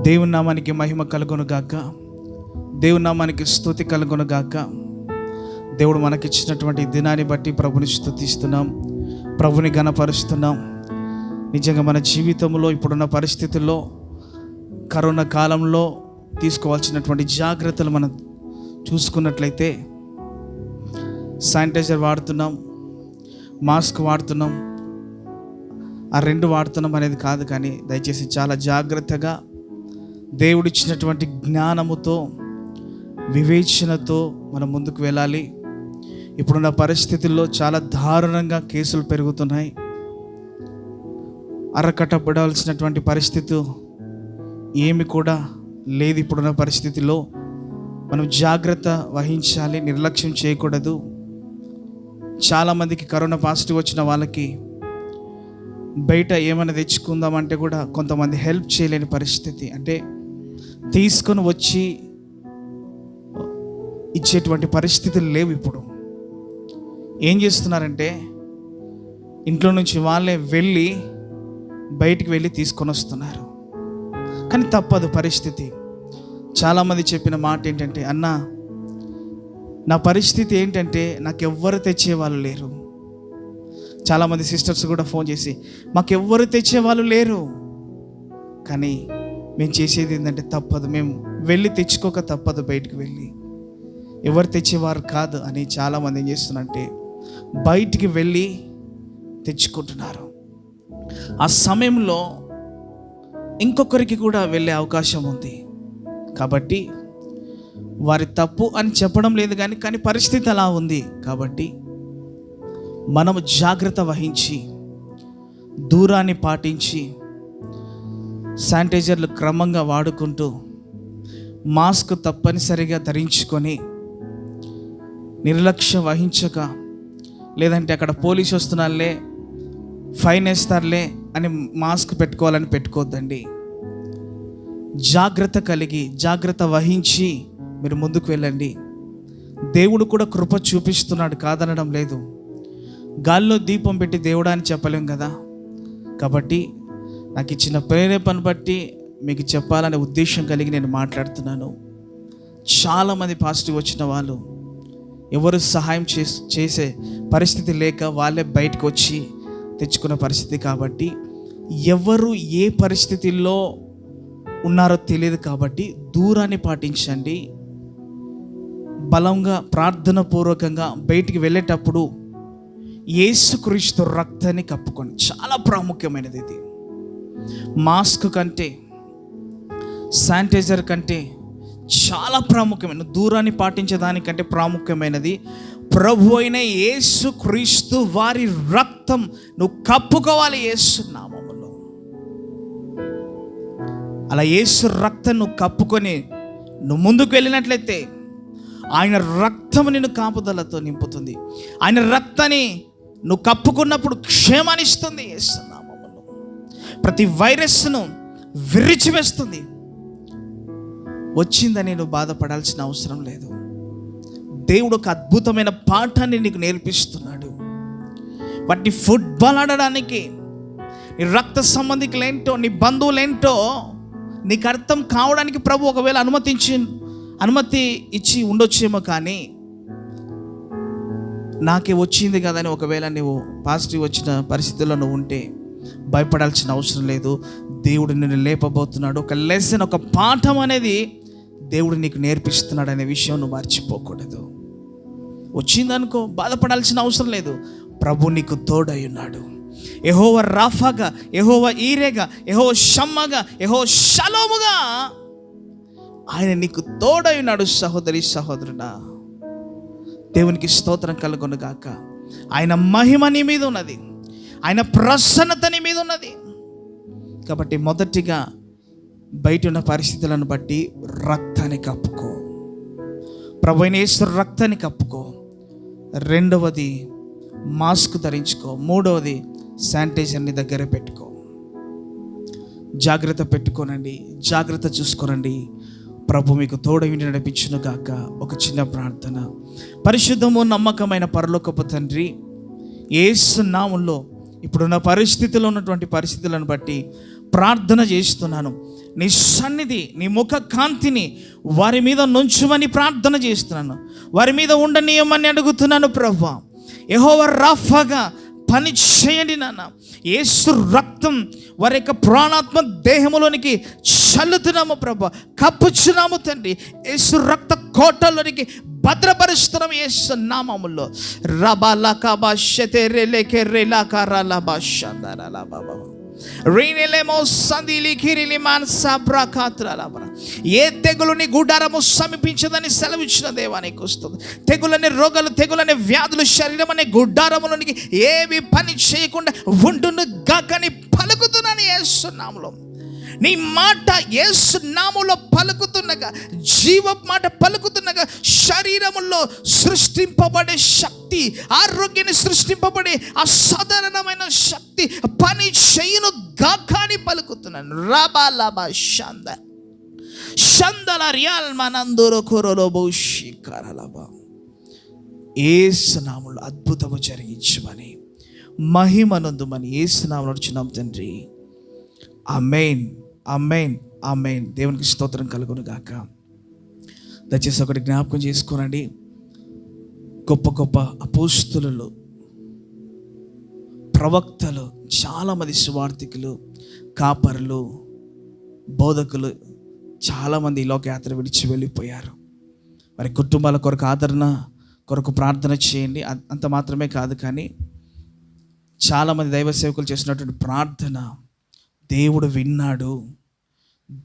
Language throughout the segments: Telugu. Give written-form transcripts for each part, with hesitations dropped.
దేవుని నామానికి మహిమ కలుగును గాక. దేవుని నామానికి స్తుతి కలుగును గాక. దేవుడు మనకిచ్చినటువంటి దినాన్ని బట్టి ప్రభుని స్తుతిస్తున్నాం, ప్రభుని ఘనపరుస్తున్నాం. నిజంగా మన జీవితంలో ఇప్పుడున్న పరిస్థితుల్లో, కరోనా కాలంలో తీసుకోవాల్సినటువంటి జాగ్రత్తలు మనం చూసుకున్నట్లయితే, శానిటైజర్ వాడుతున్నాం, మాస్క్ వాడుతున్నాం. ఆ రెండు వాడుతున్నాం అనేది కాదు, కానీ దయచేసి చాలా జాగ్రత్తగా దేవుడిచ్చినటువంటి జ్ఞానముతో, వివేచనతో మనం ముందుకు వెళ్ళాలి. ఇప్పుడున్న పరిస్థితుల్లో చాలా దారుణంగా కేసులు పెరుగుతున్నాయి. అరకట్టబడాల్సినటువంటి పరిస్థితి ఏమి కూడా లేదు. ఇప్పుడున్న పరిస్థితిలో మనం జాగ్రత్త వహించాలి, నిర్లక్ష్యం చేయకూడదు. చాలామందికి కరోనా పాజిటివ్ వచ్చిన వాళ్ళకి బయట ఏమైనా తెచ్చుకుందామంటే కూడా కొంతమంది హెల్ప్ చేయలేని పరిస్థితి. అంటే తీసుకొని వచ్చి ఇచ్చేటువంటి పరిస్థితులు లేవు. ఇప్పుడు ఏం చేస్తున్నారంటే, ఇంట్లో నుంచి వాళ్ళే వెళ్ళి బయటికి వెళ్ళి తీసుకొని వస్తున్నారు. కానీ తప్పదు పరిస్థితి. చాలామంది చెప్పిన మాట ఏంటంటే, అన్నా నా పరిస్థితి ఏంటంటే నాకెవ్వరు తెచ్చేవాళ్ళు లేరు. చాలామంది సిస్టర్స్ కూడా ఫోన్ చేసి, మాకెవ్వరు తెచ్చేవాళ్ళు లేరు, కానీ మేము చేసేది ఏంటంటే తప్పదు, మేము వెళ్ళి తెచ్చుకోక తప్పదు, బయటికి వెళ్ళి ఎవరు తెచ్చేవారు కాదు అని చాలామంది ఏం చేస్తున్నారంటే బయటికి వెళ్ళి తెచ్చుకుంటున్నారు. ఆ సమయంలో ఇంకొకరికి కూడా వెళ్ళే అవకాశం ఉంది. కాబట్టి వారి తప్పు అని చెప్పడం లేదు, కానీ పరిస్థితి అలా ఉంది. కాబట్టి మనము జాగ్రత్త వహించి, దూరాన్ని పాటించి, శానిటైజర్లు క్రమంగా వాడుకుంటూ, మాస్క్ తప్పనిసరిగా ధరించుకొని, నిర్లక్ష్యం వహించక, లేదంటే అక్కడ పోలీసు వస్తున్నారులే, ఫైన్ వేస్తారులే అని మాస్క్ పెట్టుకోవాలని పెట్టుకోవద్దండి. జాగ్రత్త కలిగి, జాగ్రత్త వహించి మీరు ముందుకు వెళ్ళండి. దేవుడు కూడా కృప చూపిస్తున్నాడు, కాదనడం లేదు. గాల్లో దీపం పెట్టి దేవుడా అని చెప్పలేం కదా. కాబట్టి నాకు ఇచ్చిన ప్రేరేపణ బట్టి మీకు చెప్పాలనే ఉద్దేశం కలిగి నేను మాట్లాడుతున్నాను. చాలామంది పాజిటివ్ వచ్చిన వాళ్ళు ఎవరు సహాయం చేసే పరిస్థితి లేక వాళ్ళే బయటకు వచ్చి తెచ్చుకున్న పరిస్థితి. కాబట్టి ఎవరు ఏ పరిస్థితుల్లో ఉన్నారో తెలియదు. కాబట్టి దూరాన్ని పాటించండి. బలంగా ప్రార్థన పూర్వకంగా బయటికి వెళ్ళేటప్పుడు యేసుక్రీస్తు రక్తాన్ని కప్పుకోండి. చాలా ప్రాముఖ్యమైనది ఇది. మాస్క్ కంటే, శానిటైజర్ కంటే చాలా ప్రాముఖ్యమైన, దూరాన్ని పాటించేదానికంటే ప్రాముఖ్యమైనది ప్రభు అయిన యేసుక్రీస్తు వారి రక్తం నువ్వు కప్పుకోవాలి యేసు నామములో. అలా యేసు రక్తం నువ్వు కప్పుకొని నువ్వు ముందుకు వెళ్ళినట్లయితే ఆయన రక్తం నిన్ను కాపుదలతో నింపుతుంది. ఆయన రక్తాన్ని నువ్వు కప్పుకున్నప్పుడు క్షేమాన్నిస్తుంది. యేసు నామములో ప్రతి వైరస్ను విరిచివేస్తుంది. వచ్చిందని నువ్వు బాధపడాల్సిన అవసరం లేదు. దేవుడు ఒక అద్భుతమైన పాఠాన్ని నీకు నేర్పిస్తున్నాడు. వాటిని ఫుట్బాల్ ఆడడానికి, నీ రక్త సంబంధికులేంటో, నీ బంధువులేంటో నీకు అర్థం కావడానికి ప్రభు ఒకవేళ అనుమతి ఇచ్చి ఉండొచ్చేమో. కానీ నాకే వచ్చింది కదా అని ఒకవేళ నువ్వు పాజిటివ్ వచ్చిన పరిస్థితుల్లో నువ్వు ఉంటే భయపడాల్సిన అవసరం లేదు. దేవుడు నిన్ను లేపబోతున్నాడు. ఒక లెసన్, ఒక పాఠం అనేది దేవుడు నీకు నేర్పిస్తున్నాడు అనే విషయం నువ్వు మర్చిపోకూడదు. వచ్చిందనుకో బాధపడాల్సిన అవసరం లేదు. ప్రభు నీకు తోడై ఉన్నాడు. యెహోవా రాఫాగా, యెహోవా ఈరేగా, యెహోవా షమ్మగా, యెహోవా షలోముగా ఆయన నీకు తోడై ఉన్నాడు. సహోదరి సహోదరుడా, దేవునికి స్తోత్రం కలుగును గాక. ఆయన మహిమ నీ మీద ఉన్నది, ఆయన ప్రసన్నత నీ మీద ఉన్నది. కాబట్టి మొదటిగా బయట ఉన్న పరిస్థితులను బట్టి రక్తాన్ని కప్పుకో, ప్రభువైన యేసు రక్తాన్ని కప్పుకో. రెండవది మాస్క్ ధరించుకో. మూడవది శానిటైజర్ని దగ్గర పెట్టుకో. జాగ్రత్త పెట్టుకోనండి, జాగ్రత్త చూసుకోనండి. ప్రభు మీకు తోడై నడిపించును గాక. ఒక చిన్న ప్రార్థన. పరిశుద్ధము నమ్మకమైన పరలోకపు తండ్రి, యేసు నామములో ఇప్పుడున్న పరిస్థితిలో ఉన్నటువంటి పరిస్థితులను బట్టి ప్రార్థన చేస్తున్నాను. నీ సన్నిధి, నీ ముఖ కాంతిని వారి మీద నుంచుమని ప్రార్థన చేస్తున్నాను. వారి మీద ఉండనీయమని అడుగుతున్నాను ప్రభువా. యెహోవా రాఫాగా పని చేయండి నాన్న. యేసు రక్తం వారి యొక్క ప్రాణాత్మ దేహములోనికి చల్లుతున్నాము ప్రభా, కప్పుచున్నాము తండ్రి. యేసు రక్త కోటలోనికి భద్రపరుస్తున్నాము యేసు నామములో. రబాలకబా షెతెరెలెకె రెలాకరలబా షందరలబా రీనెలెమో సందిలి కిరిలిమాన్ సబ్రకాత్రలబా. ఏ తెగులుని గుడారము సమీపించదని సెలవిచ్చిన దేవానికి వస్తుంది. తెగులనే రోగాలు, తెగులనే వ్యాధులు శరీరం అనే గుడారములోనికి ఏవి పని చేయకుండా ఉండును గాకని పలుకుతున్నాను యేసు నామములో. నీ మాట యేసు నామములో పలుకుతుండగా, జీవ మాట పలుకుతుండగా శరీరములో సృష్టింపబడే శక్తి, ఆరోగ్యాన్ని సృష్టింపబడే అసాధారణమైన శక్తి పని చేయును గాక అని పలుకుతున్నాను. రాబాలాబా షంద షందల రియాల్ మనందరో కొరలో భౌషికరలబా. యేసు నామములో అద్భుతము జరిగించమని, మహిమనందుమని యేసు నామములో నడుచున్నాం తండ్రి. ఆమేన్, ఆమేన్, ఆమేన్. దేవునికి స్తోత్రం కలుగును గాక. దయచేసి ఒకటి జ్ఞాపకం చేసుకోనండి. గొప్ప గొప్ప అపోస్తులు, ప్రవక్తలు, చాలామంది సువార్థికులు, కాపరులు, బోధకులు చాలామంది ఈ లోకయాత్ర విడిచి వెళ్ళిపోయారు. వారి కుటుంబాల కొరకు ఆదరణ కొరకు ప్రార్థన చేయండి. అంత మాత్రమే కాదు, కానీ చాలామంది దైవ సేవకులు చేసినటువంటి ప్రార్థన దేవుడు విన్నాడు.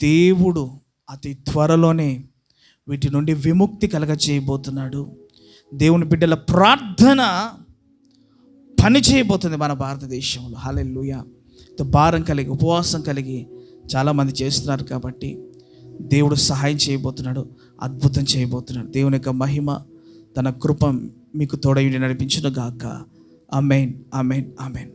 దేవుడు అతి త్వరలోనే వీటి నుండి విముక్తి కలగ చేయబోతున్నాడు. దేవుని బిడ్డల ప్రార్థన పని చేయబోతుంది మన భారతదేశంలో. హల్లెలూయా. భారం కలిగి, ఉపవాసం కలిగి చాలామంది చేస్తున్నారు కాబట్టి దేవుడు సహాయం చేయబోతున్నాడు, అద్భుతం చేయబోతున్నాడు. దేవుని యొక్క మహిమ, తన కృప మీకు తోడై నడిపించును గాక. ఆమేన్, ఆమేన్, ఆమేన్.